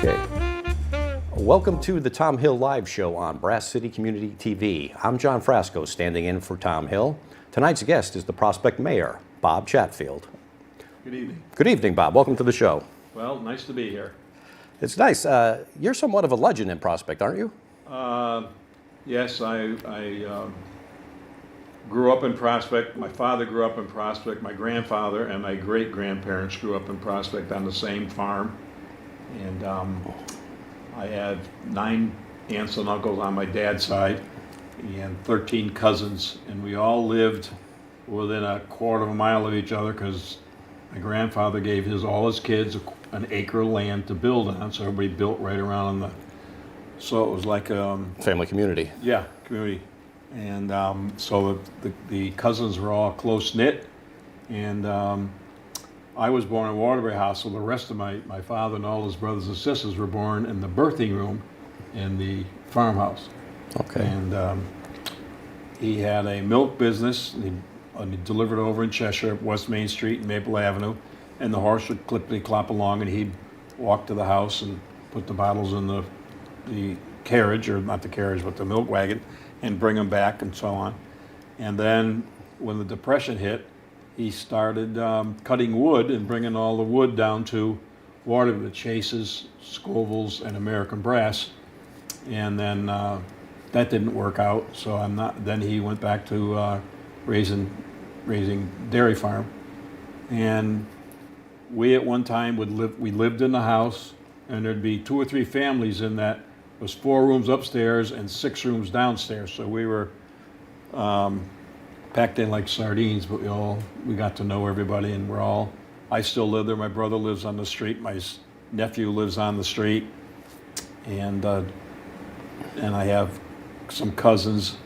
Okay. Welcome to the Tom Hill Live Show on Brass City Community TV. I'm John Frasco, standing in for Tom Hill. Tonight's guest is the Prospect Mayor, Bob Chatfield. Good evening. Good evening, Bob. Welcome to the show. Well, nice to be here. It's nice. You're somewhat of a legend in Prospect, aren't you? Yes, I grew up in Prospect. My father grew up in Prospect. My grandfather and my great-grandparents grew up in Prospect on the same farm. And I had 9 aunts and uncles on my dad's side and 13 cousins. And we all lived within a quarter of a mile of each other because my grandfather gave all his kids an acre of land to build on. So everybody built right around so it was like Family community. yeah, community. And so the cousins were all close-knit. And I was born in Waterbury House, so the rest of my father and all his brothers and sisters were born in the birthing room in the farmhouse. Okay. And he had a milk business, and he delivered over in Cheshire, West Main Street and Maple Avenue. And the horse would clippity-clop along, and he'd walk to the house and put the bottles in the carriage, or not the carriage, but the milk wagon, and bring them back and so on. And then when the Depression hit, he started cutting wood and bringing all the wood down to Waterbury, Chase's, Scoville's, and American Brass. And then that didn't work out, so then he went back to raising dairy farm. And we at one time we lived in the house, and there'd be 2 or 3 families in that. It was 4 rooms upstairs and 6 rooms downstairs. So we were packed in like sardines, but we got to know everybody, and I still live there. My brother lives on the street. My nephew lives on the street, and I have some cousins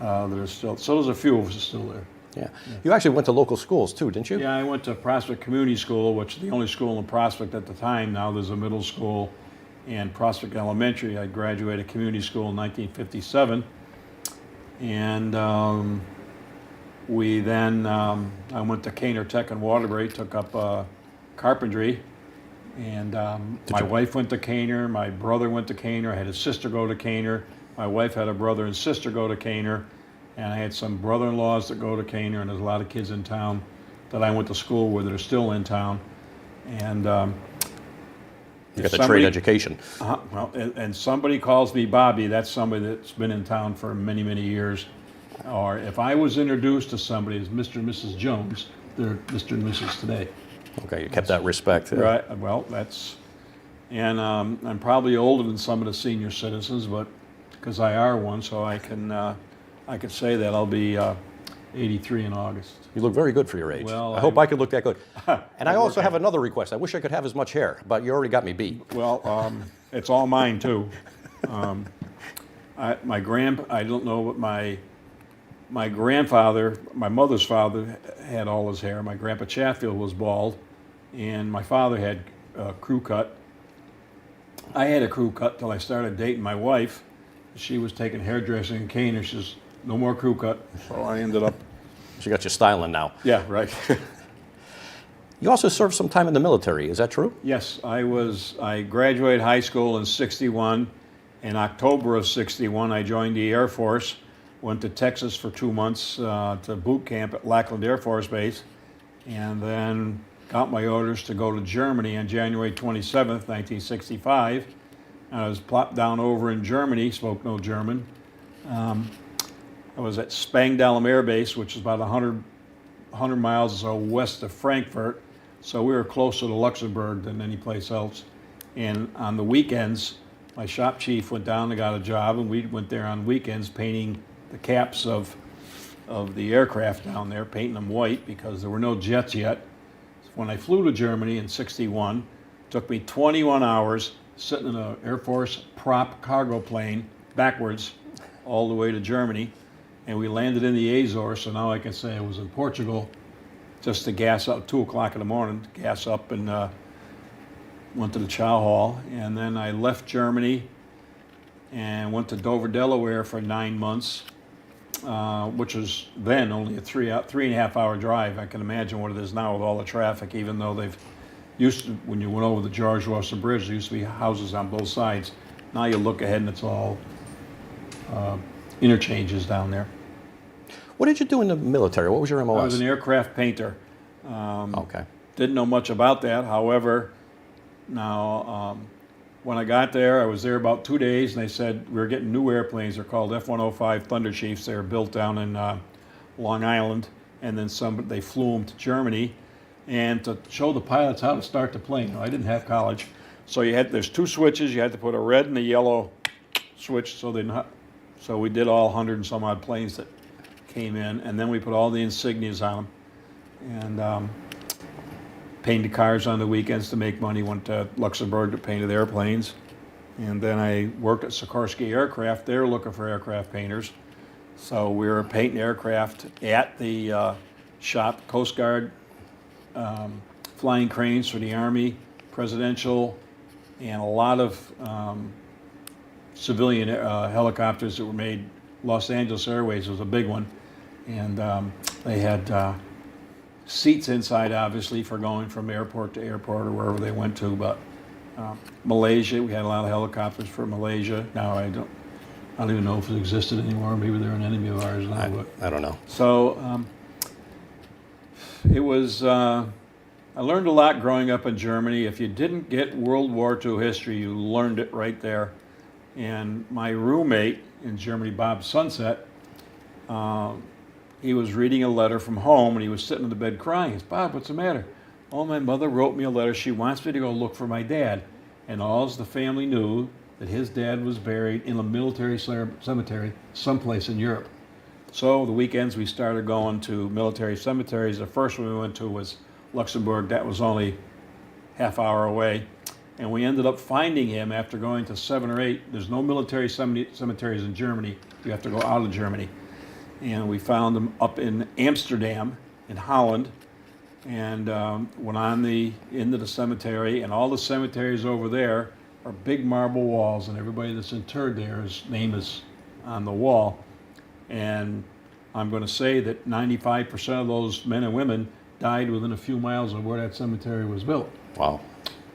that are still. So there's a few of us still there. Yeah. You actually went to local schools too, didn't you? Yeah, I went to Prospect Community School, which is the only school in Prospect at the time. Now there's a middle school and Prospect Elementary. I graduated community school in 1957. And I went to Caner Tech in Waterbury, took up carpentry. And my wife went to Caner, my brother went to Caner, I had a sister go to Caner. My wife had a brother and sister go to Caner. And I had some brother-in-laws that go to Caner, and there's a lot of kids in town that I went to school with that are still in town. And you got the trade education. Well, and somebody calls me Bobby, that's somebody that's been in town for many, many years. Or if I was introduced to somebody as Mr. and Mrs. Jones, they're Mr. and Mrs. today. Okay, you kept that respect. Right, well, and I'm probably older than some of the senior citizens, but because I are one, so I can say that I'll be 83 in August. You look very good for your age. Well, I hope I could look that good. And I also have another request. I wish I could have as much hair, but you already got me beat. Well, it's all mine too. I don't know what my grandfather, my mother's father, had all his hair. My grandpa Chatfield was bald, and my father had a crew cut. I had a crew cut till I started dating my wife. She was taking hairdressing in Caner. She says, no more crew cut. So I ended up. She got you styling now. Yeah, right. You also served some time in the military. Is that true? Yes, I graduated high school in '61. In October of '61, I joined the Air Force. Went to Texas for 2 months to boot camp at Lackland Air Force Base, and then got my orders to go to Germany on January 27th, 1965. I was plopped down over in Germany, spoke no German. I was at Spangdahlem Air Base, which is about 100 miles or so west of Frankfurt. So we were closer to Luxembourg than any place else. And on the weekends, my shop chief went down and got a job, and we went there on weekends painting the caps of the aircraft down there, painting them white because there were no jets yet. When I flew to Germany in '61, it took me 21 hours sitting in an Air Force prop cargo plane backwards all the way to Germany. And we landed in the Azores, so now I can say I was in Portugal just to gas up, 2 o'clock in the morning, gas up and went to the Chow Hall. And then I left Germany and went to Dover, Delaware for 9 months, which was then only a 3.5 hour drive. I can imagine what it is now with all the traffic, even though they've Used to, when you went over the George Washington Bridge, there used to be houses on both sides. Now you look ahead and it's all interchanges down there. What did you do in the military? What was your MOS? I was an aircraft painter. Okay. Didn't know much about that. However, now when I got there, I was there about 2 days, and they said we were getting new airplanes. They're called F-105 Thunder Chiefs. They were built down in Long Island, and then they flew them to Germany, and to show the pilots how to start the plane. Now, I didn't have college, so there's two switches. You had to put a red and a yellow switch, so we did all 100 and some odd planes that came in, and then we put all the insignias on them, and painted cars on the weekends to make money. Went to Luxembourg to paint the airplanes, and then I worked at Sikorsky Aircraft. They were looking for aircraft painters, so we were painting aircraft at the shop. Coast Guard, flying cranes for the Army, presidential, and a lot of civilian helicopters that were made. Los Angeles Airways was a big one, and they had seats inside, obviously, for going from airport to airport or wherever they went to. But Malaysia, we had a lot of helicopters for Malaysia. Now I don't even know if it existed anymore. Maybe they're an enemy of ours now. I don't know. So it was. I learned a lot growing up in Germany. If you didn't get World War II history, you learned it right there. And my roommate in Germany, Bob Sunset, he was reading a letter from home, and he was sitting in the bed crying. He said, "Bob, what's the matter?" "Oh, my mother wrote me a letter. She wants me to go look for my dad." And all the family knew that his dad was buried in a military cemetery someplace in Europe. So the weekends we started going to military cemeteries. The first one we went to was Luxembourg. That was only half hour away. And we ended up finding him after going to 7 or 8. There's no military cemeteries in Germany. You have to go out of Germany. And we found him up in Amsterdam, in Holland, and went into the cemetery. And all the cemeteries over there are big marble walls, and everybody that's interred there, his name is on the wall. And I'm going to say that 95% of those men and women died within a few miles of where that cemetery was built. Wow.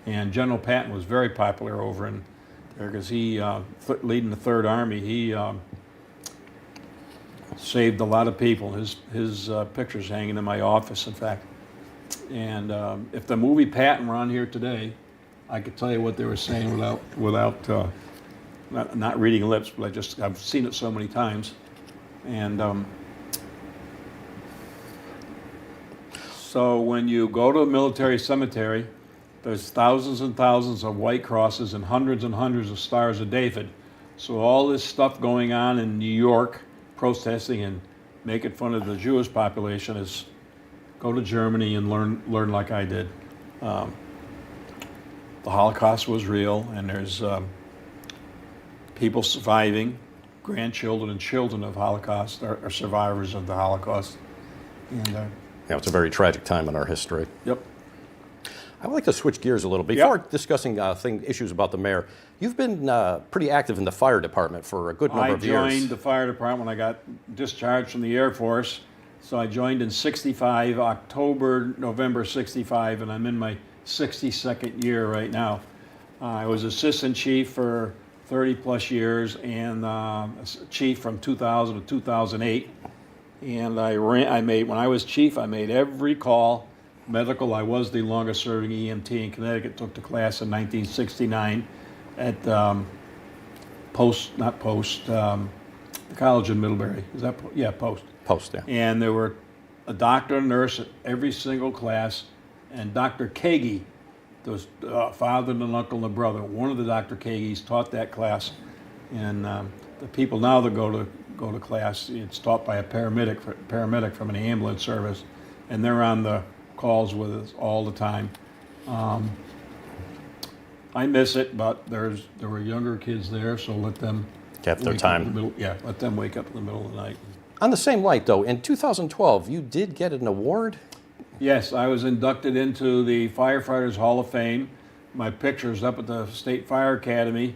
And General Patton was very popular over in there because he, leading the Third Army, he saved a lot of people. His picture's hanging in my office, in fact. And if the movie Patton were on here today, I could tell you what they were saying without not reading lips, but I've seen it so many times. And so when you go to a military cemetery, there's thousands and thousands of white crosses and hundreds of Stars of David. So all this stuff going on in New York, protesting and making fun of the Jewish population, is go to Germany and learn like I did. The Holocaust was real, and there's people surviving. Grandchildren and children of Holocaust are survivors of the Holocaust. And Yeah, it's a very tragic time in our history. yep. I would like to switch gears a little. Before discussing issues about the mayor, you've been pretty active in the fire department for a good number of years. I joined the fire department when I got discharged from the Air Force. So I joined in 65, November 65, and I'm in my 62nd year right now. I was assistant chief for 30 plus years, and chief from 2000 to 2008. And when I was chief, I made every call. Medical, I was the longest serving EMT in Connecticut, took the class in 1969 at the college in Middlebury. Is that, Post. Post, yeah. And there were a doctor and nurse at every single class, and Dr. Kagi, the father and an uncle and a brother, one of the Dr. Kagis taught that class. And the people now that go to class, it's taught by a paramedic from an ambulance service, and they're on the calls with us all the time. I miss it, but there were younger kids there, so let them Have their time. let them wake up in the middle of the night. On the same light, though, in 2012, you did get an award? Yes, I was inducted into the Firefighters Hall of Fame. My picture's up at the State Fire Academy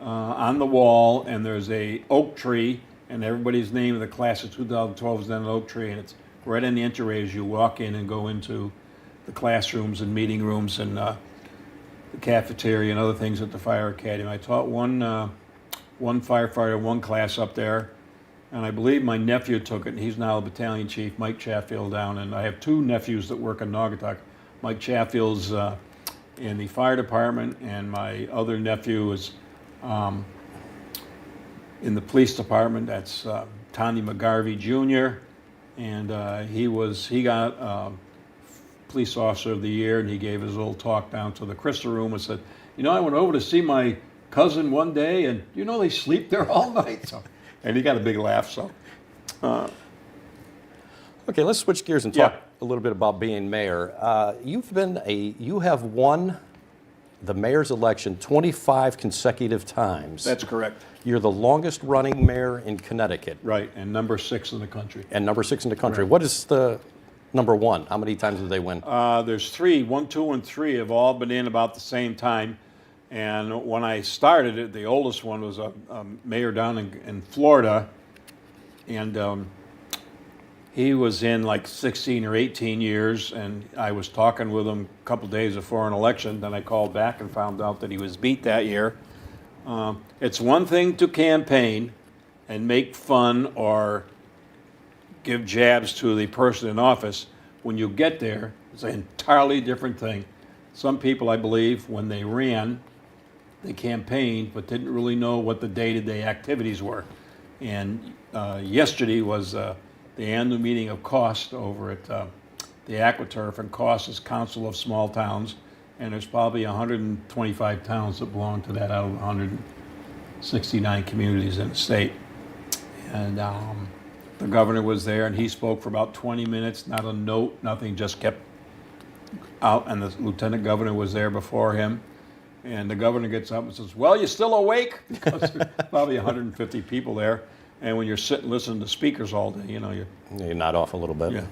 on the wall, and there's a oak tree, and everybody's name of the class of 2012 is on an oak tree, and it's right in the entryway as you walk in and go into the classrooms and meeting rooms and the cafeteria and other things at the fire academy. I taught one firefighter, one class up there, and I believe my nephew took it, and he's now a battalion chief, Mike Chatfield down, and I have two nephews that work in Naugatuck. Mike Chatfield's in the fire department, and my other nephew is in the police department. That's Tony McGarvey Jr., and he got police officer of the year, and he gave his little talk down to the Crystal Room and said, I went over to see my cousin one day, and they sleep there all night. So, and he got a big laugh. So, Okay, let's switch gears and talk a little bit about being mayor. You have won the mayor's election 25 consecutive times. that's correct. You're the longest running mayor in Connecticut Right, and number 6 in the country. and number 6 in the country. Right. What is the number 1? How many times did they win? There's 3, 1, 2, and 3 have all been in about the same time. And when I started it, the oldest one was a mayor down in Florida, and he was in like 16 or 18 years, and I was talking with him a couple days before an election. Then I called back and found out that he was beat that year. It's one thing to campaign and make fun or give jabs to the person in office. When you get there, it's an entirely different thing. Some people, I believe, when they ran, they campaigned, but didn't really know what the day-to-day activities were. And yesterday was the annual meeting of COST over at the AquaTurf, and COST is Council of Small Towns, and there's probably 125 towns that belong to that out of 169 communities in the state. And the governor was there, and he spoke for about 20 minutes, not a note, nothing, just kept out, and the lieutenant governor was there before him. And the governor gets up and says, "Well, you still awake?" Because there's probably 150 people there. And when you're sitting listening to speakers all day, you nod off a little bit. yeah.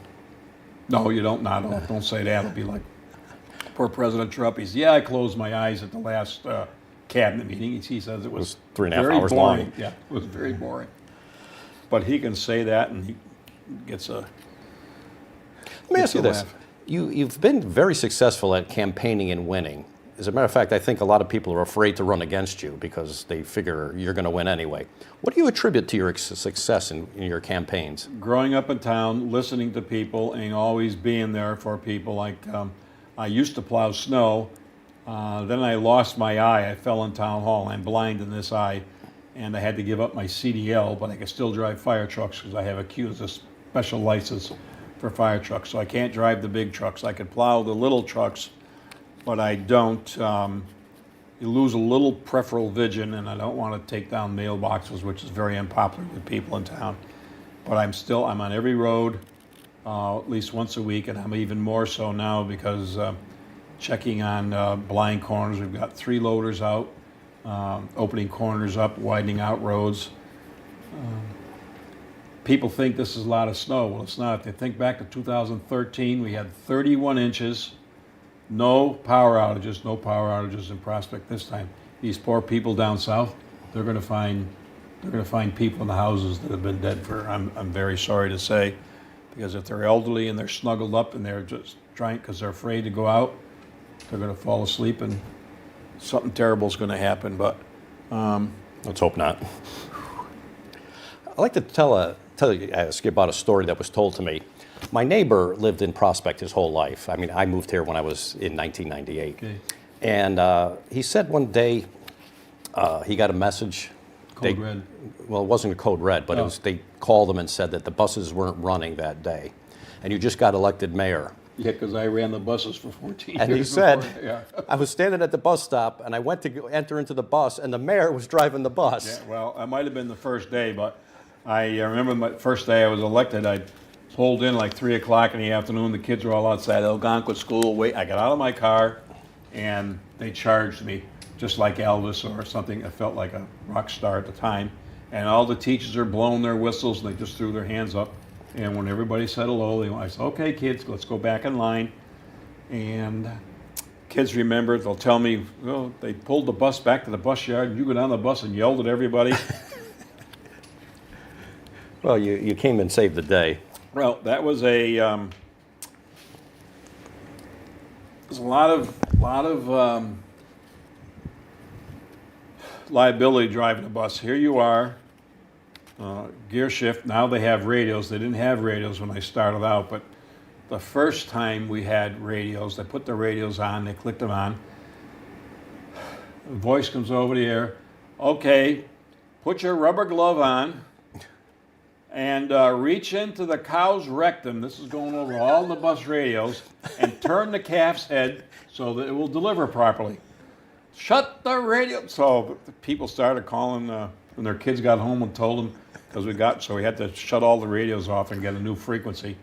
No, you don't nod off. Don't say that. It'll be like poor President Trump. I closed my eyes at the last cabinet meeting. He says it was 3.5 very hours boring. long. Yeah, it was very boring. But he can say that, and he gets a. Let me ask you this. laugh. You've been very successful at campaigning and winning. As a matter of fact, I think a lot of people are afraid to run against you because they figure you're going to win anyway. What do you attribute to your success in your campaigns? Growing up in town, listening to people, and always being there for people. Like I used to plow snow. Then I lost my eye. I fell in town hall. I'm blind in this eye, and I had to give up my CDL, but I can still drive fire trucks because I have a special license for fire trucks. So I can't drive the big trucks. I can plow the little trucks, but I don't. You lose a little peripheral vision, and I don't want to take down mailboxes, which is very unpopular with people in town. But I'm on every road at least once a week, and I'm even more so now because checking on blind corners. We've got 3 loaders out, opening corners up, widening out roads. People think this is a lot of snow. Well, it's not. If they think back to 2013, we had 31 inches. No power outages in Prospect this time. These poor people down south, they're going to find people in the houses that have been dead for, I'm very sorry to say, because if they're elderly and they're snuggled up and they're just trying, because they're afraid to go out, they're going to fall asleep and something terrible is going to happen. But Let's hope not. I'd like to ask you about a story that was told to me. My neighbor lived in Prospect his whole life. I mean, I moved here when I was in 1998. Okay. And he said one day he got a message. Code red. Well, it wasn't a code red, but they called him and said that the buses weren't running that day. And you just got elected mayor. Yeah, because I ran the buses for 14 And years. he said, before. Yeah. I was standing at the bus stop, and I went to enter into the bus, and the mayor was driving the bus. Yeah, well, I might have been the first day, but I remember my first day I was elected. I pulled in like 3 o'clock in the afternoon. The kids were all outside Algonquin School. I got out of my car, and they charged me, just like Elvis or something. I felt like a rock star at the time. And all the teachers are blowing their whistles, and they just threw their hands up. And when everybody said hello, I said, "Okay, kids, let's go back in line." And kids remember, they'll tell me, well, they pulled the bus back to the bus yard, and you go down the bus and yelled at everybody. Well, you came and saved the day. Well, that was a a lot of liability driving a bus. Here you are, gear shift. Now they have radios. They didn't have radios when I started out, but the first time we had radios, they put the radios on, they clicked them on. A voice comes over the air. Okay, put your rubber glove on and reach into the cow's rectum. This is going over all the bus radios, and turn the calf's head so that it will deliver properly. Shut the radio. So the people started calling when their kids got home and told them, so we had to shut all the radios off and get a new frequency.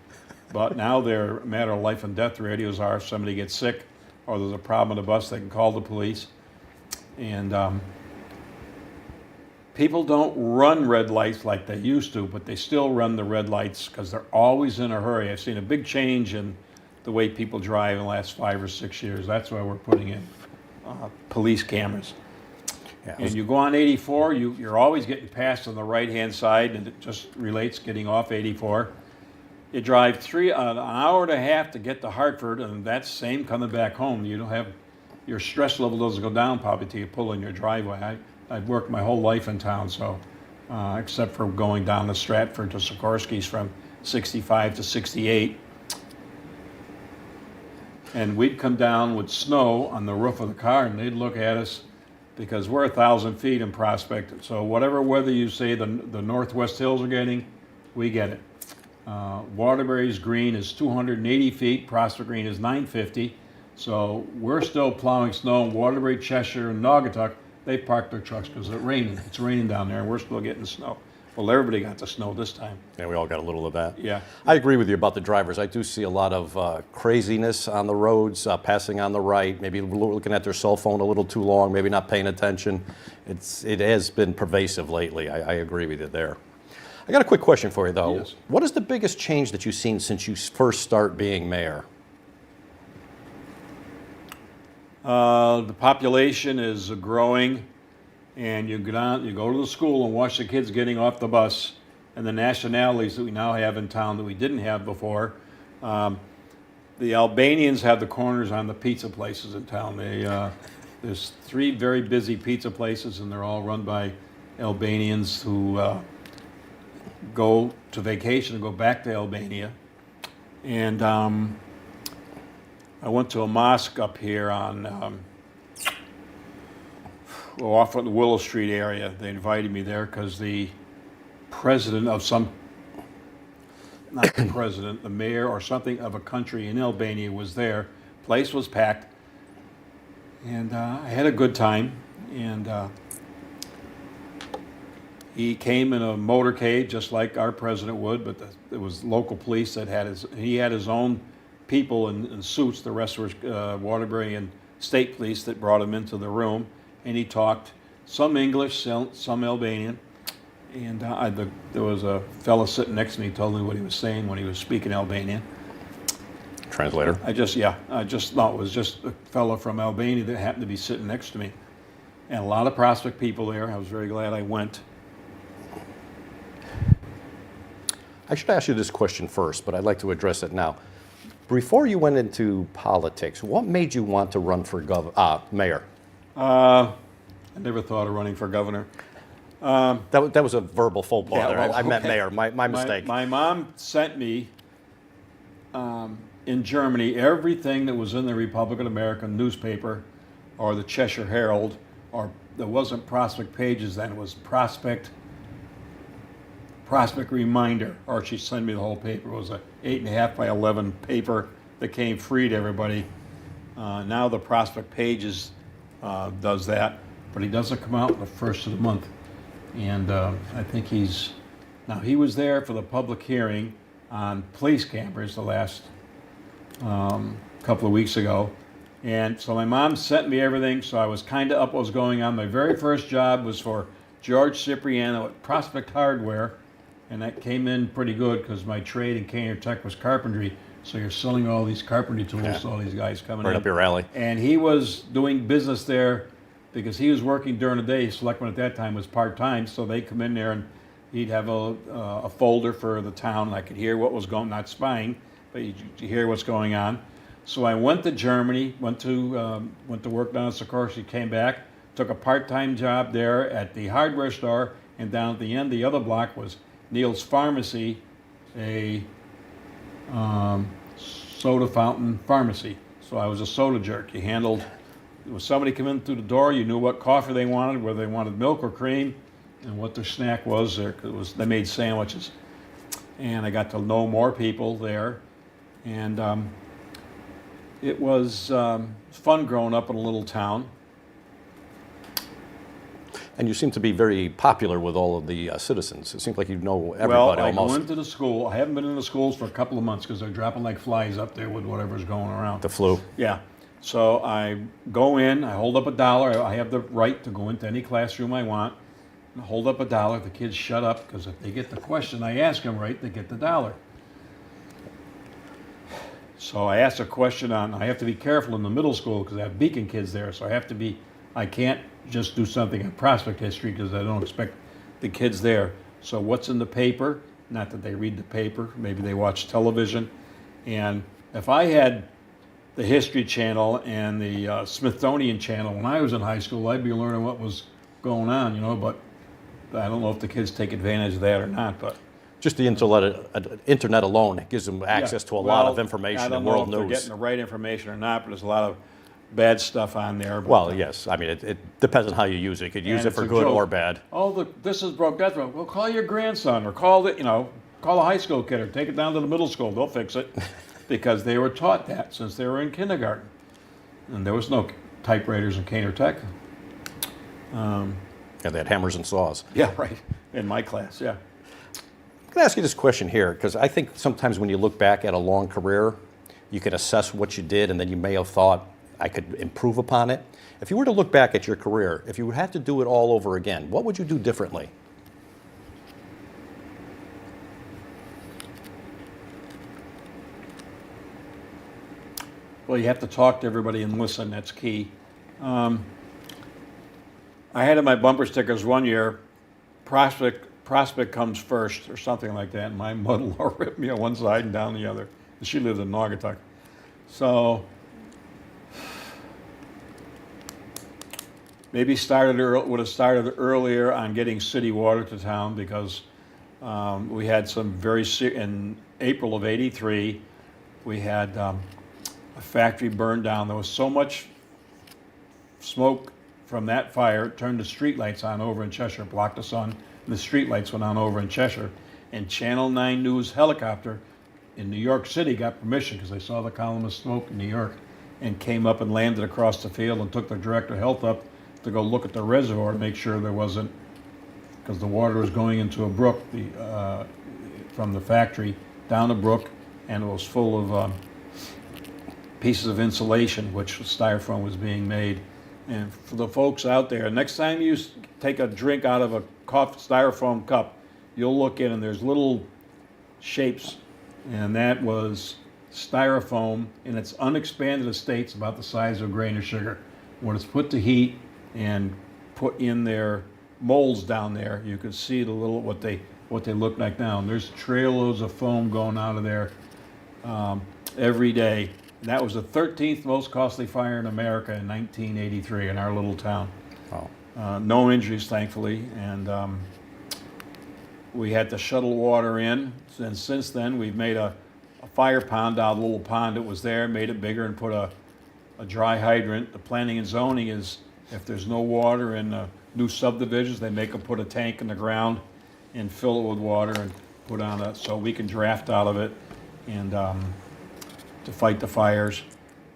But now they're a matter of life and death. Radios are, if somebody gets sick or there's a problem on the bus, they can call the police. And people don't run red lights like they used to, but they still run the red lights because they're always in a hurry. I've seen a big change in the way people drive in the last 5 or 6 years. That's why we're putting in police cameras. Yeah, And you go on 84, you're always getting passed on the right-hand side, and it just relates getting off 84. You drive an hour and a half to get to Hartford, and that's same coming back home. You don't have, your stress level doesn't go down probably till you pull in your driveway. I've worked my whole life in town, so except for going down to Stratford to Sikorsky's from 65 to 68. And we'd come down with snow on the roof of the car, and they'd look at us because we're 1,000 feet in Prospect. So whatever weather you say the Northwest Hills are getting, we get it. Waterbury's green is 280 feet, Prospect Green is 950. So we're still plowing snow in Waterbury, Cheshire, and Naugatuck. They parked their trucks because it's raining. It's raining down there, and we're still getting snow. Well, everybody got the snow this time. Yeah, we all got a little of that. Yeah. I agree with you about the drivers. I do see a lot of craziness on the roads, passing on the right, maybe looking at their cell phone a little too long, maybe not paying attention. It has been pervasive lately. I agree with you there. I got a quick question for you, though. Yes. What is the biggest change that you've seen since you first start being mayor? The population is growing, and you go to the school and watch the kids getting off the bus, and the nationalities that we now have in town that we didn't have before. The Albanians have the corners on the pizza places in town. There's 3 very busy pizza places, and they're all run by Albanians who go to vacation and go back to Albania. And I went to a mosque up here on off of the Willow Street area. They invited me there because the president of not the president, the mayor or something of a country in Albania was there. Place was packed, and I had a good time. And he came in a motorcade just like our president would, but it was local police that he had his own people in suits. The rest were Waterbury and state police that brought him into the room, and he talked some English, some Albanian. And there was a fellow sitting next to me who told me what he was saying when he was speaking Albanian. Translator. I just thought it was just a fellow from Albania that happened to be sitting next to me. And a lot of Prospect people there. I was very glad I went. I should ask you this question first, but I'd like to address it now. Before you went into politics, what made you want to run for mayor? I never thought of running for governor. That was a verbal faux pas Yeah, there. well, I meant okay. mayor. My mistake. My mom sent me in Germany everything that was in the Republican American newspaper or the Cheshire Herald, or there wasn't Prospect Pages then, it was Prospect Reminder, or she sent me the whole paper. It was a 8.5 by 11 paper that came free to everybody. Now the Prospect Pages does that, but he doesn't come out the first of the month. And I think he was there for the public hearing on police cameras the last couple of weeks ago. And so my mom sent me everything, so I was kind of up what was going on. My very first job was for George Cipriano at Prospect Hardware, and that came in pretty good because my trade in Kaner Tech was carpentry. So you're selling all these carpentry tools to all these guys coming in. Right up your alley. And he was doing business there because he was working during the day. Selectman at that time was part-time, so they come in there and he'd have a folder for the town. I could hear what was going, not spying, but you hear what's going on. So I went to Germany, went to work down at Sikorsky, came back, took a part-time job there at the hardware store, and down at the end, the other block was Neil's Pharmacy, a soda fountain pharmacy. So I was a soda jerk. You handled, when somebody came in through the door, you knew what coffee they wanted, whether they wanted milk or cream, and what their snack was. They made sandwiches. And I got to know more people there. And it was fun growing up in a little town. And you seem to be very popular with all of the citizens. It seems like you know everybody Well, I almost. went to the school. I haven't been in the schools for a couple of months because they're dropping like flies up there with whatever's going around. The flu. Yeah. So I go in, I hold up $1. I have the right to go into any classroom I want. I hold up $1. The kids shut up because if they get the question I ask them right, they get the dollar. So I asked a question I have to be careful in the middle school because I have Beacon kids there. So I can't just do something in prospect history because I don't expect the kids there. So what's in the paper? Not that they read the paper, maybe they watch television. And if I had the History Channel and the Smithsonian Channel when I was in high school, I'd be learning what was going on, but I don't know if the kids take advantage of that or not. But Just the internet alone gives them access to a lot of information and world I don't know if they're news. getting the right information or not, but there's a lot of bad stuff on there. But, Well, yes. I mean, it depends on how you use it. You could use and it for it's a good joke. or bad. Oh, this is broke, that's broke. Well, call your grandson or call a high school kid or take it down to the middle school. They'll fix it because they were taught that since they were in kindergarten. And there was no typewriters in Caner Tech. Yeah, they had hammers and saws. Yeah, right. In my class, yeah. I'm going to ask you this question here, because I think sometimes when you look back at a long career, you can assess what you did, and then you may have thought, I could improve upon it. If you were to look back at your career, if you had to do it all over again, what would you do differently? Well, you have to talk to everybody and listen. That's key. I had in my bumper stickers one year, prospect comes first, or something like that. And my mother-in-law ripped me on one side and down the other. She lived in Naugatuck. So maybe would have started earlier on getting city water to town because we had some in April of '83, we had a factory burned down. There was so much smoke from that fire, it turned the streetlights on over in Cheshire, blocked the sun, and the streetlights went on over in Cheshire. And Channel 9 News helicopter in New York City got permission because they saw the column of smoke in New York and came up and landed across the field and took the director of health up to go look at the reservoir to make sure there wasn't, because the water was going into a brook from the factory down a brook, and it was full of pieces of insulation, which styrofoam was being made. And for the folks out there, next time you take a drink out of a styrofoam cup, you'll look in and there's little shapes, and that was styrofoam in its unexpanded estates about the size of a grain of sugar. When it's put to heat and put in their molds down there, you can see the little what they look like now. And there's trailloads of foam going out of there every day. And that was the 13th most costly fire in America in 1983 in our little town. Wow. No injuries, thankfully, and we had to shuttle water in. And since then, we've made a fire pond out of a little pond that was there, made it bigger, and put a dry hydrant. The planning and zoning is, if there's no water in new subdivisions, they make them put a tank in the ground and fill it with water and put on so we can draft out of it and to fight the fires.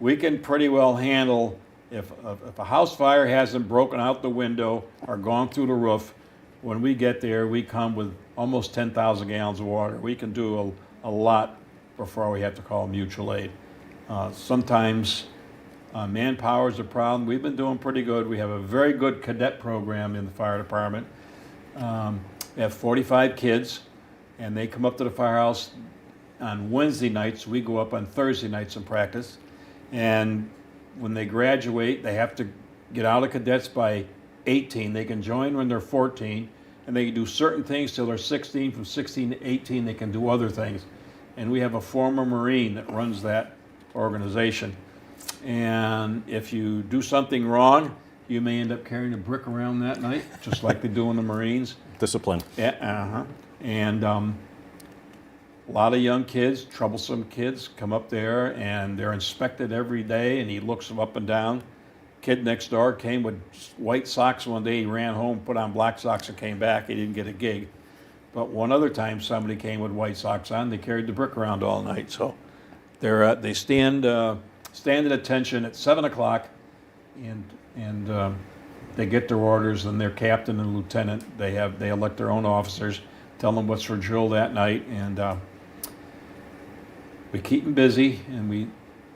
We can pretty well handle, if a house fire hasn't broken out the window or gone through the roof, when we get there, we come with almost 10,000 gallons of water. We can do a lot before we have to call mutual aid. Sometimes manpower is a problem. We've been doing pretty good. We have a very good cadet program in the fire department. We have 45 kids, and they come up to the firehouse on Wednesday nights. We go up on Thursday nights and practice. And when they graduate, they have to get out of cadets by 18. They can join when they're 14, and they can do certain things till they're 16. From 16 to 18, they can do other things. And we have a former Marine that runs that organization. And if you do something wrong, you may end up carrying a brick around that night, just like they do in the Marines. Discipline. Yeah, And a lot of young kids, troublesome kids, come up there and they're inspected every day, and he looks them up and down. Kid next door came with white socks one day. He ran home, put on black socks, and came back. He didn't get a gig. But one other time, somebody came with white socks on. They carried the brick around all night. So they stand at attention at 7 o'clock, and they get their orders. And their captain and lieutenant, they elect their own officers, tell them what's for drill that night, and we keep them busy, and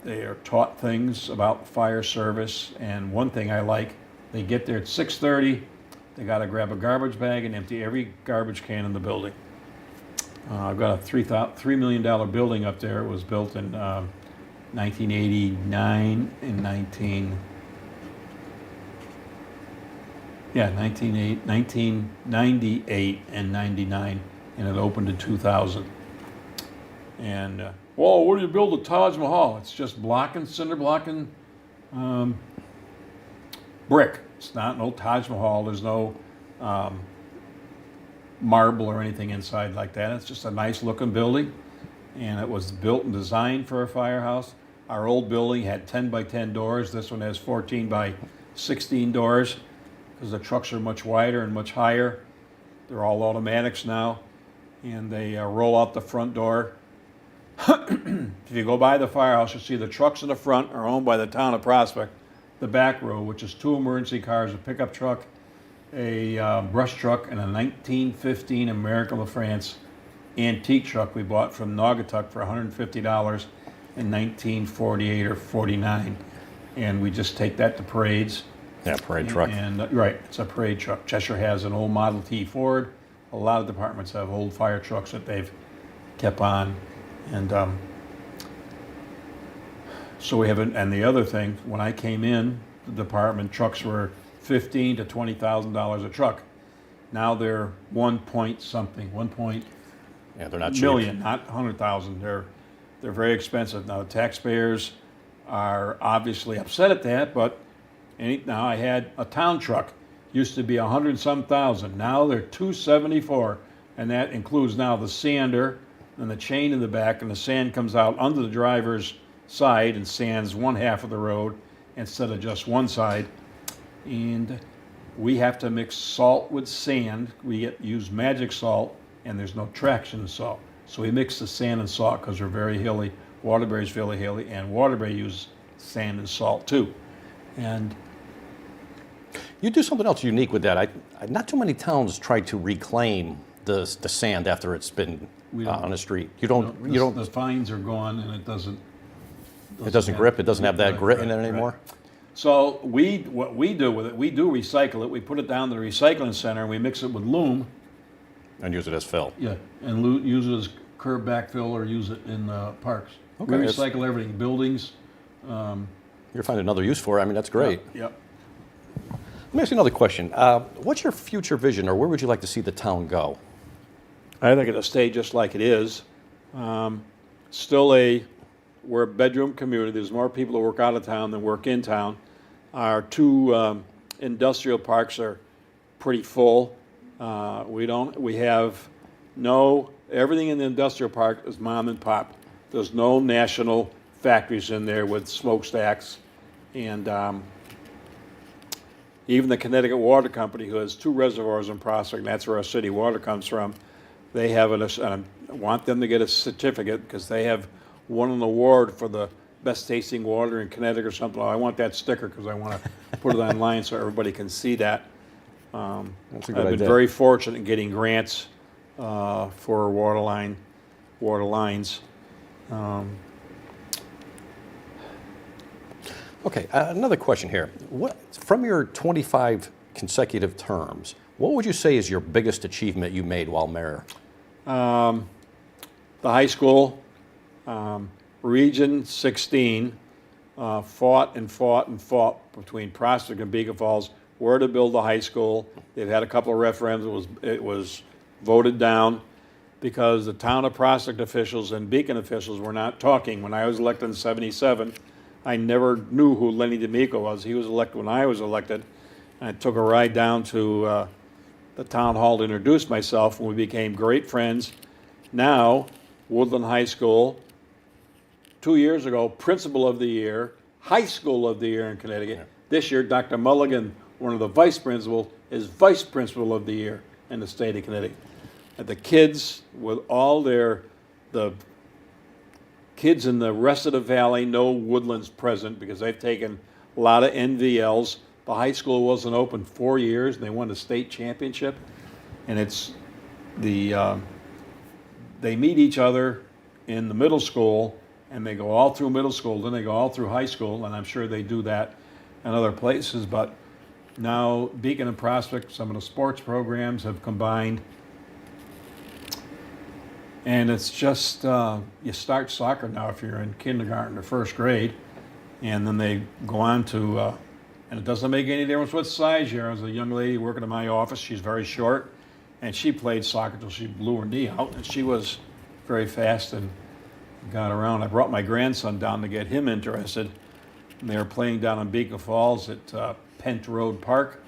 they are taught things about fire service. And one thing I like, they get there at 6:30. They got to grab a garbage bag and empty every garbage can in the building. I've got a $3 million building up there. It was built in 1989 and 1998 and 99, and it opened in 2000. And whoa, where do you build a Taj Mahal? It's just cinder block and brick. It's not no Taj Mahal. There's no marble or anything inside like that. It's just a nice looking building, and it was built and designed for a firehouse. Our old building had 10 by 10 doors. This one has 14 by 16 doors because the trucks are much wider and much higher. They're all automatics now, and they roll out the front door. If you go by the firehouse, you'll see the trucks in the front are owned by the town of Prospect. The back row, which is 2 emergency cars, a pickup truck, a brush truck, and a 1915 American LaFrance antique truck we bought from Naugatuck for $150 in 1948 or 49. And we just take that to parades. Yeah, parade truck. Right, it's a parade truck. Cheshire has an old Model T Ford. A lot of departments have old fire trucks that they've kept on. And so we have, and the other thing, when I came in, the department trucks were $15,000 to $20,000 a truck. Now they're 1 point something, 1 point Yeah, they're not cheap. million, not 100,000. They're very expensive. Now the taxpayers are obviously upset at that, but now I had a town truck, used to be 100 and some thousand. Now they're 274, and that includes now the sander and the chain in the back, and the sand comes out under the driver's side and sands one half of the road instead of just one side. And we have to mix salt with sand. We use magic salt, and there's no traction salt. So we mix the sand and salt because we're very hilly. Waterbury's very hilly, and Waterbury uses sand and salt too. And You do something else unique with that. Not too many towns try to reclaim the sand after it's been on the street. You don't. The fines are gone, and it doesn't. It doesn't grip. It doesn't have that grit in it Right. anymore. So what we do with it, we do recycle it. We put it down to the recycling center, and we mix it with loam. And use it as fill. Yeah, and use it as curb backfill or use it in parks. Okay, We that's- recycle everything, buildings. You're finding another use for it. I mean, that's great. Yep. Let me ask you another question. What's your future vision, or where would you like to see the town go? I think it'll stay just like it is. We're a bedroom community. There's more people that work out of town than work in town. Our 2 industrial parks are pretty full. Everything in the industrial park is mom and pop. There's no national factories in there with smokestacks. And even the Connecticut Water Company, who has 2 reservoirs in Prospect, and that's where our city water comes from, they have I want them to get a certificate because they have won an award for the best tasting water in Connecticut or something. I want that sticker because I want to put it online so everybody can see that. That's a good I've been idea. very fortunate in getting grants for water lines. Okay, another question here. From your 25 consecutive terms, what would you say is your biggest achievement you made while mayor? The high school, Region 16, fought between Prospect and Beacon Falls where to build the high school. They've had a couple of referendums. It was voted down. because the town of Prospect officials and Beacon officials were not talking. When I was elected in '77, I never knew who Lenny D'Amico was. He was elected when I was elected. And I took a ride down to the town hall to introduce myself, and we became great friends. Now, Woodland High School, 2 years ago, Principal of the Year, High School of the Year in Connecticut. This year, Dr. Mulligan, one of the vice principals, is Vice Principal of the Year in the state of Connecticut. And the kids, with all the kids in the rest of the valley know Woodland's present because they've taken a lot of NVLs. The high school wasn't open 4 years, and they won the state championship. And it's they meet each other in the middle school, and they go all through middle school, then they go all through high school, and I'm sure they do that in other places. But now Beacon and Prospect, some of the sports programs have combined. And it's just, you start soccer now if you're in kindergarten or first grade, and then they go on to, and it doesn't make any difference what size you are. There's a young lady working in my office, she's very short, and she played soccer till she blew her knee out, and she was very fast and got around. I brought my grandson down to get him interested, and they were playing down in Beacon Falls at Pent Road Park.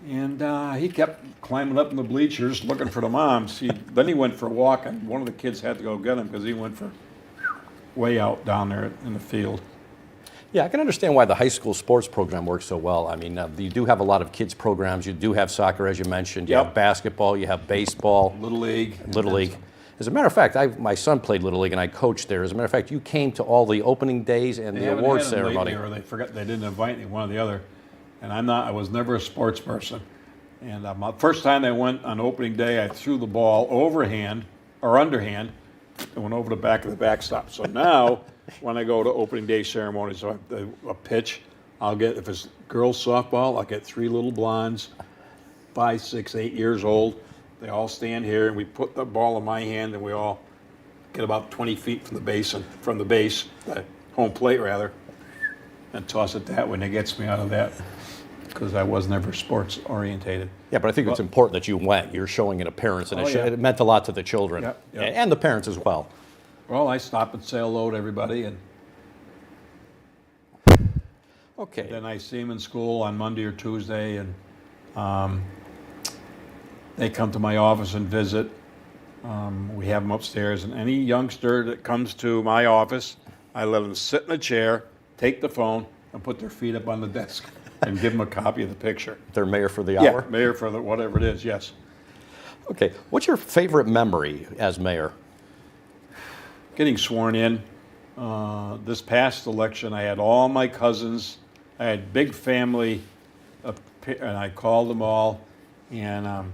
And he kept climbing up in the bleachers looking for the moms. Then he went for a walk, and one of the kids had to go get him because he went for way out down there in the field. Yeah, I can understand why the high school sports program works so well. I mean, you do have a lot of kids programs. You do have soccer, as you mentioned. You have basketball. You have baseball. Little League. Little League. As a matter of fact, my son played Little League, and I coached there. As a matter of fact, you came to all the opening days and the award ceremony. Or they forgot, they didn't invite me, one or the other. And I was never a sports person. And the first time I went on opening day, I threw the ball overhand or underhand. It went over the back of the backstop. So now, when I go to opening day ceremonies, so a pitch, I'll get, if it's girls softball, I'll get 3 little blondes, 5, 6, 8 years old. They all stand here, and we put the ball in my hand, and we all get about 20 feet from the base, the home plate rather, and toss it that way, and it gets me out of that because I was never sports orientated. Yeah, but I think it's important that you went. You're showing an appearance, and it meant a lot to the children and the parents as well. Well, I stop and say hello to everybody, and okay. Then I see them in school on Monday or Tuesday, and they come to my office and visit. We have them upstairs, and any youngster that comes to my office, I let them sit in a chair, take the phone, and put their feet up on the desk, and give them a copy of the picture. They're mayor for the hour? Yeah, mayor for whatever it is, yes. Okay, what's your favorite memory as mayor? Getting sworn in. This past election, I had all my cousins. I had big family, and I called them all. And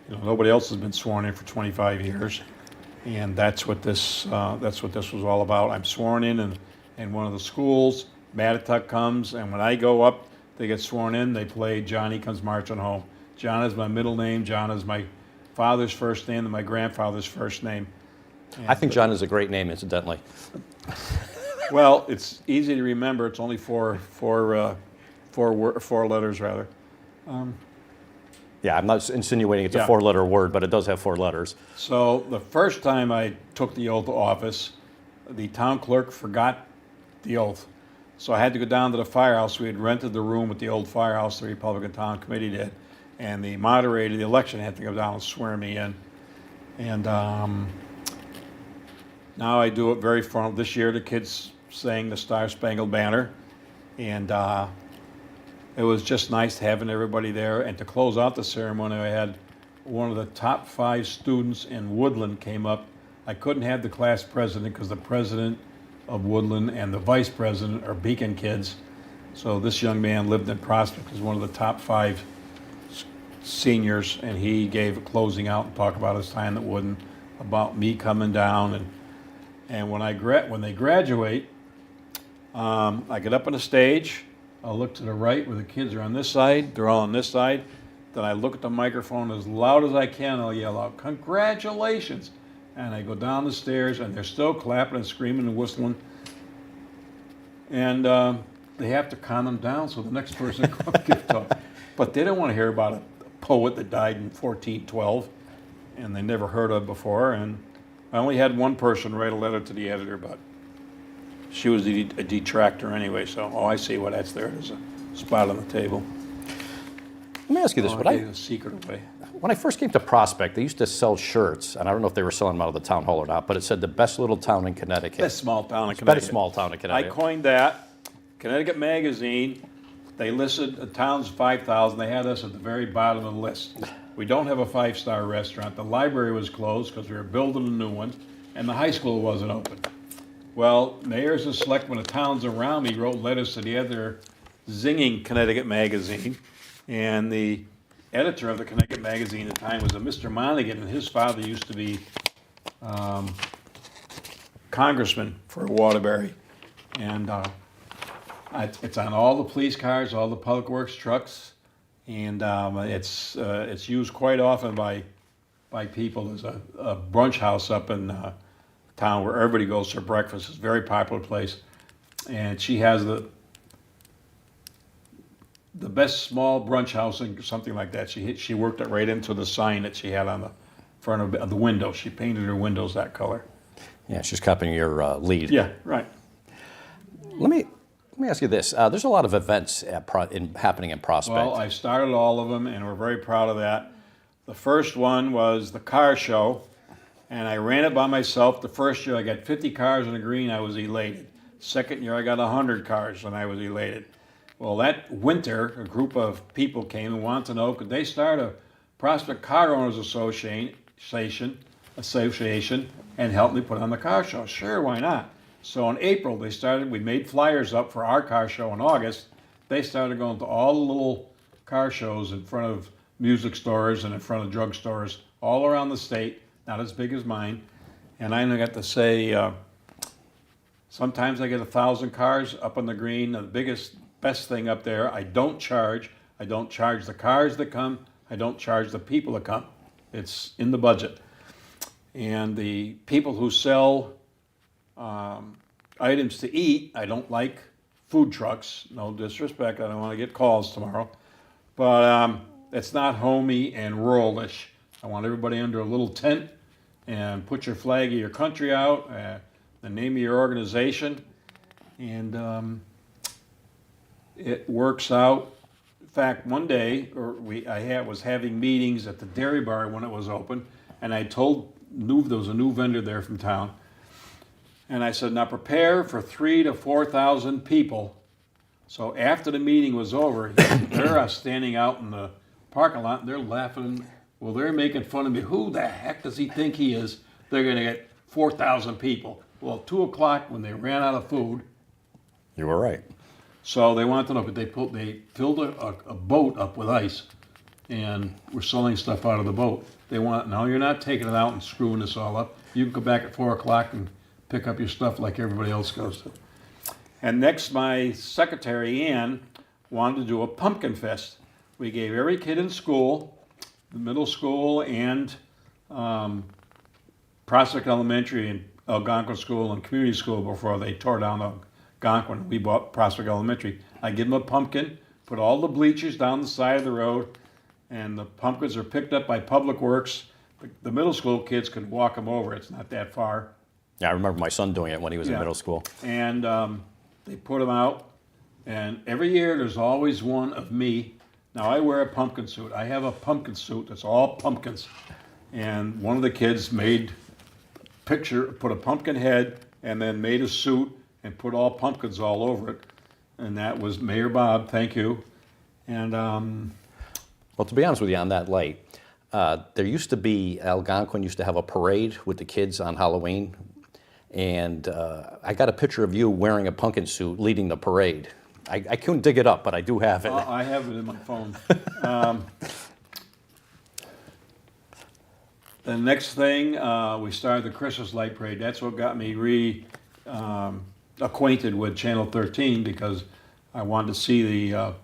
nobody else has been sworn in for 25 years, and that's what this was all about. I'm sworn in one of the schools. Mattituck comes, and when I go up, they get sworn in. They play "Johnny Comes Marching Home." John is my middle name. John is my father's first name and my grandfather's first name. And I think John is a great name, incidentally. Well, it's easy to remember. It's only four letters, rather. Yeah, I'm not insinuating it's a 4-letter word, but it does have 4 letters. So the first time I took the oath of office, the town clerk forgot the oath. So I had to go down to the firehouse. We had rented the room at the old firehouse, the Republican Town Committee did. And the moderator of the election had to go down and swear me in. And now I do it very formal. This year the kids sang the Star Spangled Banner. And it was just nice having everybody there. And to close out the ceremony, I had one of the top 5 students in Woodland came up. I couldn't have the class president because the president of Woodland and the vice president are Beacon kids. So this young man lived in Prospect, was one of the top 5 seniors, and he gave a closing out and talked about his time at Woodland, about me coming down. And when they graduate, I get up on the stage. I'll look to the right where the kids are on this side. They're all on this side. Then I look at the microphone as loud as I can. I'll yell out, "Congratulations!" And I go down the stairs, and they're still clapping and screaming and whistling. And they have to calm them down so the next person can give talk. But they don't want to hear about a poet that died in 1412. and they never heard of before. And I only had one person write a letter to the editor, but she was a detractor anyway. So, oh, I see why that's there. There's a spot on the table. Let me ask you this. Oh, When I gave a secret away. when I first came to Prospect, they used to sell shirts, and I don't know if they were selling them out of the town hall or not, but it said the best little town in Connecticut. Best small town in Best Connecticut. small town in I Connecticut. coined that. Connecticut Magazine, they listed a town's 5,000. They had us at the very bottom of the list. We don't have a five-star restaurant. The library was closed because we were building a new one, and the high school wasn't open. Well, mayors and selectmen of towns around me wrote letters to the editor zinging Connecticut Magazine, and the editor of the Connecticut Magazine at the time was a Mr. Monaghan, and his father used to be congressman for Waterbury. And it's on all the police cars, all the public works trucks, and it's used quite often by people. There's a brunch house up in town where everybody goes for breakfast. It's a very popular place, and she has the best small brunch house and something like that. She worked it right into the sign that she had on the front of the window. She painted her windows that color. Yeah, she's copying your lead. Yeah, right. Let me ask you this. There's a lot of events happening in Prospect. Well, I started all of them, and we're very proud of that. The first one was the car show, and I ran it by myself. The first year I got 50 cars on the green, I was elated. Second year I got 100 cars, and I was elated. Well, that winter, a group of people came and wanted to know, could they start a Prospect Car Owners Association and help me put on the car show? Sure, why not? So in April, we made flyers up for our car show in August. They started going to all the little car shows in front of music stores and in front of drugstores all around the state, not as big as mine. And I got to say, sometimes I get 1,000 cars up on the green. The best thing up there, I don't charge. I don't charge the cars that come. I don't charge the people that come. It's in the budget. And the people who sell items to eat, I don't like food trucks. No disrespect, I don't want to get calls tomorrow. But it's not homey and ruralish. I want everybody under a little tent and put your flag of your country out, the name of your organization, and it works out. In fact, one day I was having meetings at the Dairy Bar when it was open, and I there was a new vendor there from town, and I said, now prepare for 3,000 to 4,000 people. So after the meeting was over, they're standing out in the parking lot, and they're laughing. Well, they're making fun of me. Who the heck does he think he is? They're going to get 4,000 people. Well, at 2 o'clock, when they ran out of food. You were right. So they wanted to know, but they filled a boat up with ice, and were selling stuff out of the boat. They want, no, you're not taking it out and screwing this all up. You can go back at 4 o'clock and pick up your stuff like everybody else goes to. And next, my secretary, Ann, wanted to do a pumpkin fest. We gave every kid in school, the middle school and Prospect Elementary and Algonquin School and Community School before they tore down Algonquin. We bought Prospect Elementary. I give them a pumpkin, put all the bleachers down the side of the road, and the pumpkins are picked up by Public Works. The middle school kids can walk them over. It's not that far. Yeah, I remember my son doing it when he was in Yeah. middle school. And they put them out, and every year there's always one of me. Now I wear a pumpkin suit. I have a pumpkin suit that's all pumpkins. And one of the kids put a pumpkin head and then made a suit and put all pumpkins all over it. And that was Mayor Bob, thank you. And Well, to be honest with you, on that light, there used to be, Algonquin used to have a parade with the kids on Halloween. And I got a picture of you wearing a pumpkin suit leading the parade. I couldn't dig it up, but I do have it. I have it in my phone. The next thing, we started the Christmas light parade. That's what got me acquainted with Channel 13, because I wanted to see the